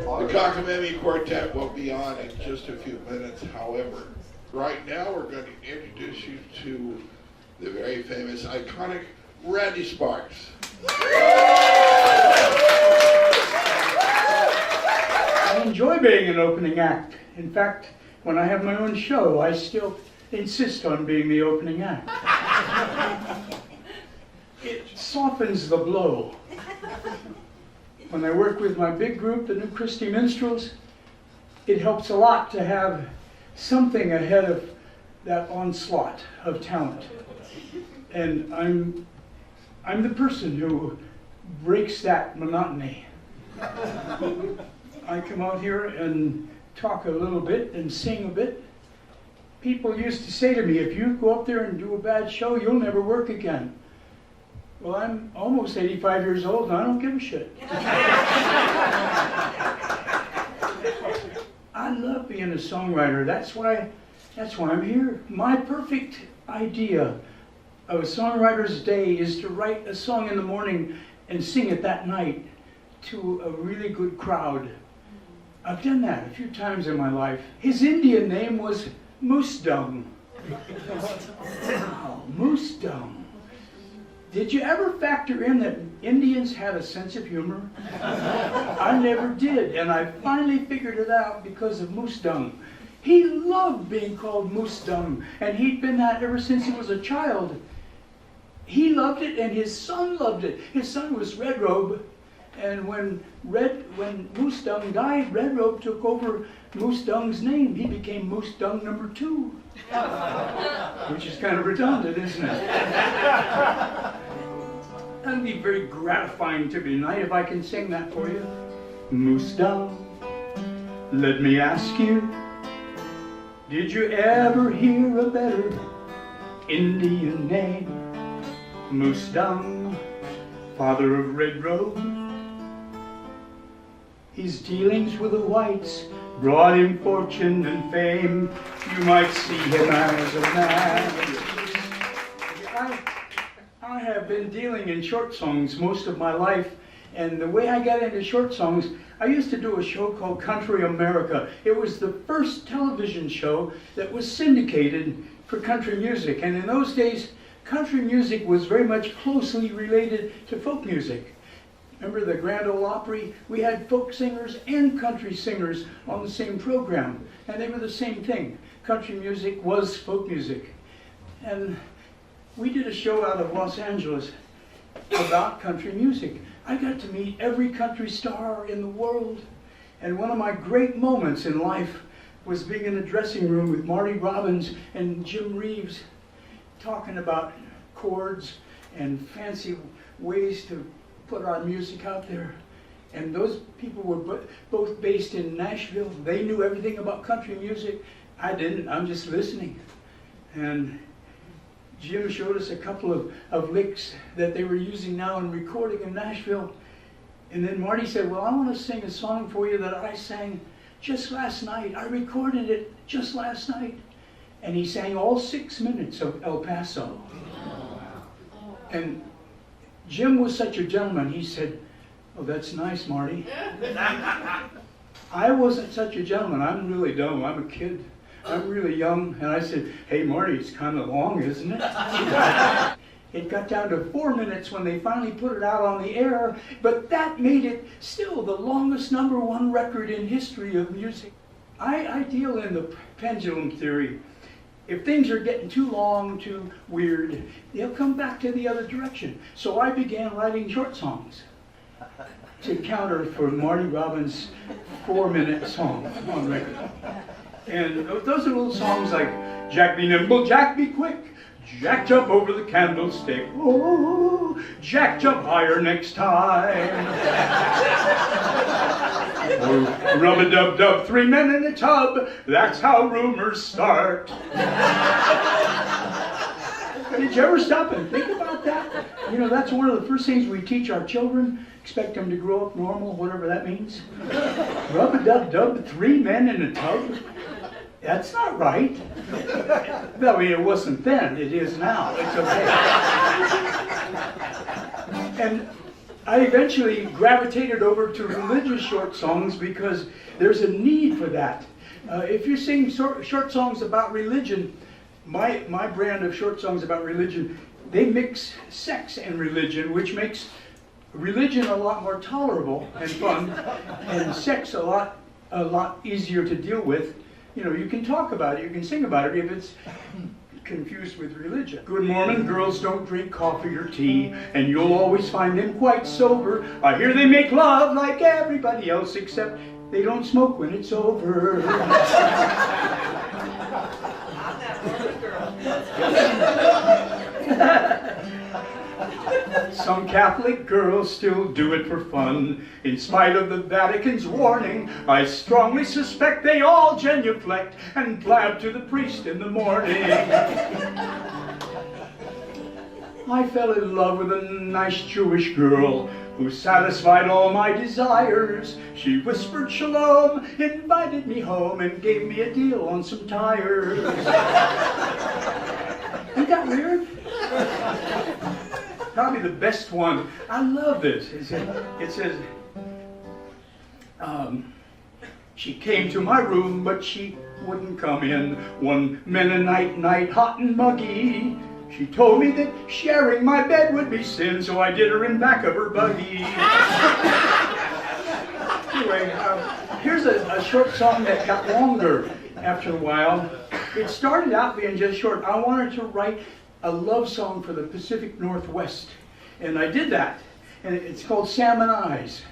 The Cockamamie Quartette will be on in just a few minutes. However, right now we're going to introduce you to the very famous, iconic Randy Sparks. I enjoy being an opening act. In fact, when I have my own show, I still insist on being the opening act. It softens the blow. When I work with my big group, the New Christie Minstrels, it helps a lot to have something ahead of that onslaught of talent. And I'm the person who breaks that monotony. I come out here and talk a little bit and sing a bit. People used to say to me, if you go up there and do a bad show, you'll never work again. Well, I'm almost 85 years old and I don't give a shit. I love being a songwriter. That's why I'm here. My perfect idea of a songwriter's day is to write a song in the morning and sing it that night to a really good crowd. I've done that a few times in my life. His Indian name was Moose Dung. Wow, Moose Dung. Did you ever factor in that Indians had a sense of humor? I never did, and I finally figured it out because of Moose Dung. He loved being called Moose Dung, and he'd been that ever since he was a child. He loved it, and his son loved it. His son was Red Robe, and when Moose Dung died, Red Robe took over Moose Dung's name. He became Moose Dung number 2. Which is kind of redundant, isn't it? That'd be very gratifying to me tonight if I can sing that for you. Moose Dung, let me ask you, did you ever hear a better Indian name? Moose Dung, father of Red Robe. His dealings with the whites brought him fortune and fame. You might see him as a man. I have been dealing in short songs most of my life, and the way I got into short songs, I used to do a show called Country America. It was the first television show that was syndicated for country music, and in those days, country music was very much closely related to folk music. Remember the Grand Ole Opry? We had folk singers and country singers on the same program, and they were the same thing. Country music was folk music. And we did a show out of Los Angeles about country music. I got to meet every country star in the world. And one of my great moments in life was being in a dressing room with Marty Robbins and Jim Reeves, talking about chords and fancy ways to put our music out there. And those people were both based in Nashville. They knew everything about country music. I didn't. I'm just listening. And Jim showed us a couple of licks that they were using now in recording in Nashville. And then Marty said, well, I want to sing a song for you that I sang just last night. I recorded it just last night. And he sang all 6 minutes of El Paso. And Jim was such a gentleman. He said, oh, that's nice, Marty. I wasn't such a gentleman. I'm really dumb. I'm a kid. I'm really young. And I said, hey, Marty, it's kind of long, isn't it? It got down to 4 minutes when they finally put it out on the air, but that made it still the longest #1 record in history of music. I deal in the pendulum theory. If things are getting too long, too weird, they'll come back to the other direction. So I began writing short songs to counter for Marty Robbins' 4-minute song on record. And those are little songs like Jack be nimble, Jack be quick, Jack jump over the candlestick, oh, Jack jump higher next time. Or rub-a-dub-dub, 3 men in a tub, that's how rumors start. Did you ever stop and think about that? You know, that's one of the first things we teach our children. Expect them to grow up normal, whatever that means. Rub-a-dub-dub, 3 men in a tub. That's not right. I mean, it wasn't then. It is now. It's okay. And I eventually gravitated over to religious short songs because there's a need for that. If you sing short songs about religion, my brand of short songs about religion, they mix sex and religion, which makes religion a lot more tolerable and fun, and sex a lot easier to deal with. You know, you can talk about it, you can sing about it if it's confused with religion. Good morning, girls don't drink coffee or tea, and you'll always find them quite sober. I hear they make love like everybody else, except they don't smoke when it's over. Some Catholic girls still do it for fun. In spite of the Vatican's warning, I strongly suspect they all genuflect and blab to the priest in the morning. I fell in love with a nice Jewish girl who satisfied all my desires. She whispered shalom, invited me home, and gave me a deal on some tires. Ain't that weird? Probably the best one. I love this. It says, she came to my room, but she wouldn't come in. One Mennonite night, hot and muggy. She told me that sharing my bed would be sin, so I did her in back of her buggy. Anyway, here's a short song that got longer after a while. It started out being just short. I wanted to write a love song for the Pacific Northwest, and I did that. And it's called Salmon Eyes.